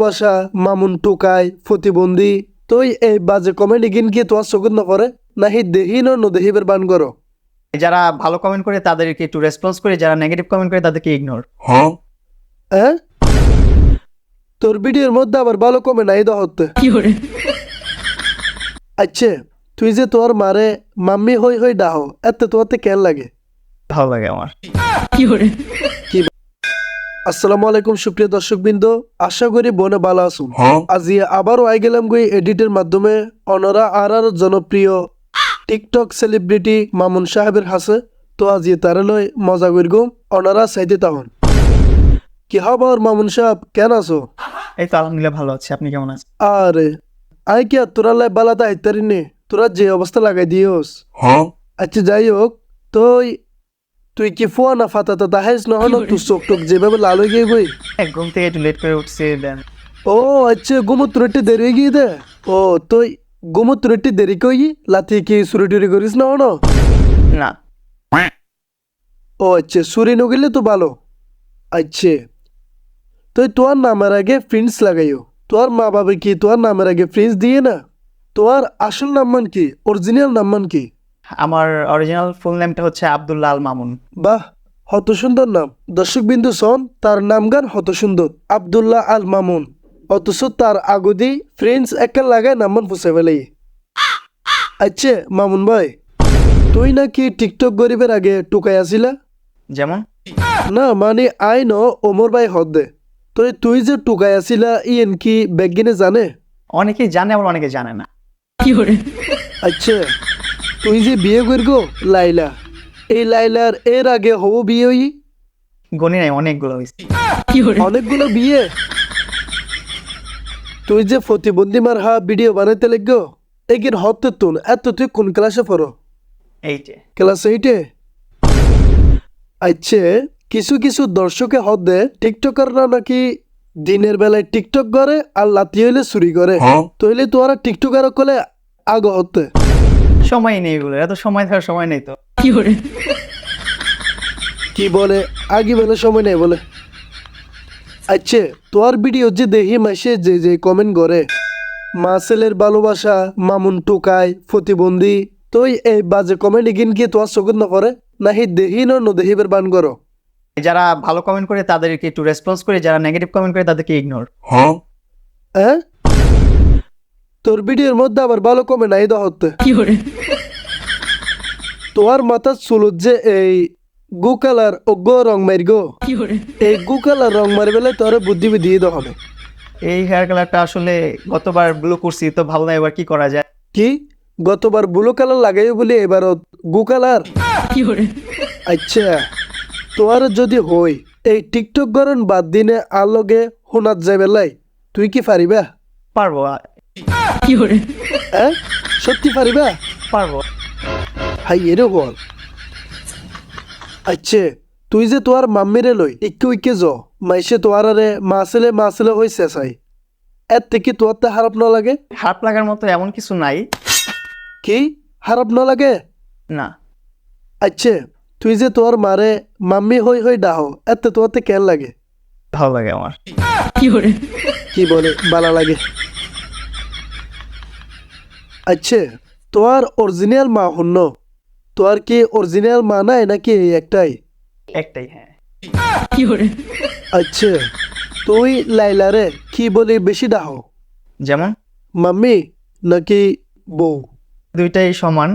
বাসা মামুন টোকাই প্রতিবন্ধী তুই এই বাজে কমেন্ট গিন কি তোমার চকুত নকরে নাহি দেহি নদেহিবের বান করো। যারা ভালো কমেন্ট করে তাদেরকে একটু রেসপন্স করে, যারা নেগেটিভ কমেন্ট করে তাদেরকে ইগনোর। হ্যাঁ তোর ভিডিওর মধ্যে আবার ভালো কমেন্ট নাই হতে। আচ্ছা তুই যে তোর মারে মাম্মি হই হই ডাহো এত তোমাতে কেন লাগে? ভালো লাগে আমার। আসসালামু আলাইকুম সুপ্রিয় দর্শকবৃন্দ, আশা করি বনে ভালো আসুন। আজি আবারও আই গেলাম গই এডিটের মাধ্যমে অনরা আর জনপ্রিয় টিকটক সেলিব্রিটি মামুন সাহেবের হাসে। তো আজি তারে লই মজা করি গো অনরা চাইতে তাহন। কি খবর মামুন সাহেব, কেন আছো? এই তো আলহামদুলিল্লাহ ভালো আছি, আপনি কেমন আছেন? আরে আই কি আর তোরা লাই বালাতা হাইতারি নে, তোরা যে অবস্থা লাগাই দিওস। আচ্ছা যাই হোক, তুই কি ফুয়া না ফাতা তাহেস নহন তুই চোখ টোক যেভাবে লাল হয়ে গিয়ে বই। ঘুম থেকে একটু লেট করে উঠছি দেন। ও আচ্ছা ঘুমত তোর একটু দেরি হয়ে গিয়ে দে। ও তুই ঘুমত তোর একটু দেরি কই লাথি কি চুরি টুরি করিস না হন? না। ও আচ্ছা চুরি নগিলে তো ভালো। আচ্ছা তুই তোর নামের আগে ফ্রিন্স লাগাইও। তোর মা বাবা কি তোর নামের আগে ফ্রিন্স দিয়ে না? তোর আসল নাম্মান কি, অরিজিনাল নাম্মান কি? আমার অরিজিনাল ফুল নেমটা হচ্ছে আব্দুল্লাহ আল মামুন। বাহ, হত সুন্দর নাম। দর্শক বিন্দু সন তার নাম গান হত সুন্দর আব্দুল্লাহ আল মামুন, অথচ তার আগদি ফ্রেন্ডস একা লাগায় নামান ফুসে ফেলে। আচ্ছা মামুন ভাই, তুই নাকি টিকটক গরিবের আগে টুকাই আসিলা? যেমন? না মানে আই ন ওমর ভাই হদ দে তুই যে টুকাই আসিলা ইয়েন কি বেগিনে জানে? অনেকেই জানে আবার অনেকে জানে না। আচ্ছা তুই যে বিয়ে করগো লাইলা, এই লাইলার এর আগে হবো বিয়ে হই? গনি নাই, অনেকগুলো হয়েছে। অনেকগুলো বিয়ে? তুই যে প্রতিবন্ধী মার ভিডিও বানাইতে লাগো এগির হতে তুন এত তুই কোন ক্লাসে পড়ো? এইটে। ক্লাস 8-এ? আচ্ছা কিছু কিছু দর্শকে হদে টিকটকাররা নাকি দিনের বেলায় টিকটক করে আর লাতি হইলে চুরি করে। তইলে তোরা টিকটকার কলে আগ হতে সময় নেই, এগুলো এত সময় থাকার সময় নেই তো। কি বলে আগে বেলা সময় নেই বলে? আচ্ছা তোর ভিডিও যে দেখি মাসে যে যে কমেন্ট করে মা ছেলের ভালোবাসা মামুন টোকাই প্রতিবন্ধী তুই এই বাজে কমেন্ট গিন কি তোমার চকুত নকরে নাহি দেহি নদেহিবের বান করো। যারা ভালো কমেন্ট করে তাদেরকে একটু রেসপন্স করে, যারা নেগেটিভ কমেন্ট করে তাদেরকে ইগনোর। হ্যাঁ তোর ভিডিওর মধ্যে আবার ভালো কমেন্ট নাই হতে। তোমার মাথার চুলত যে এই গু কালার অজ্ঞ রং মারি গো, এই গু কালার রং মারি বেলায় তোর বুদ্ধি দিয়ে হবে। এই হেয়ার কালারটা আসলে গতবার ব্লু করছি তো ভালো না, এবার কি করা যায়? কি গতবার ব্লু কালার লাগাই বলি এবার গু কালার? আচ্ছা তোর যদি হই এই টিকটক গরন বাদ দিনে আলোগে হোনাত যাই বেলাই তুই কি পারিবা? পারবো। হ্যাঁ সত্যি পারিবা? পারবো। হাই এরে বল। আচ্ছা তুই যে তোর মাম্মিরে লই ইকে উইকে য মাইসে তোর আরে মা ছেলে হয়েছে চাই এর থেকে তোর তে খারাপ ন লাগে? খারাপ লাগার মতো এমন কিছু নাই। কি খারাপ ন লাগে? না। আচ্ছা তুই যে তোর মারে মাম্মি হই হই ডাহো এত তোরতে কেন লাগে? ভালো লাগে আমার। কি বলে ভালো লাগে? আচ্ছা তোর অরিজিনাল মা হন্য, তোর কি অরিজিনাল মা নাই নাকি একটাই? একটাই। হ্যাঁ। আচ্ছা তুই লাইলারে কি বলি বেশি ডাহো, যেমন? মাম্মি নাকি বউ? দুইটাই সমান,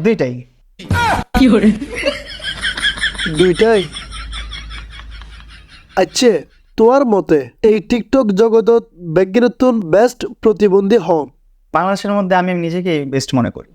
দুইটাই। দুইটাই? আচ্ছা তোর মতে এই টিকটক জগতত বেগিনতুন বেস্ট প্রতিবন্ধী হন? বাংলাদেশের মধ্যে আমি নিজেকে বেস্ট মনে করি।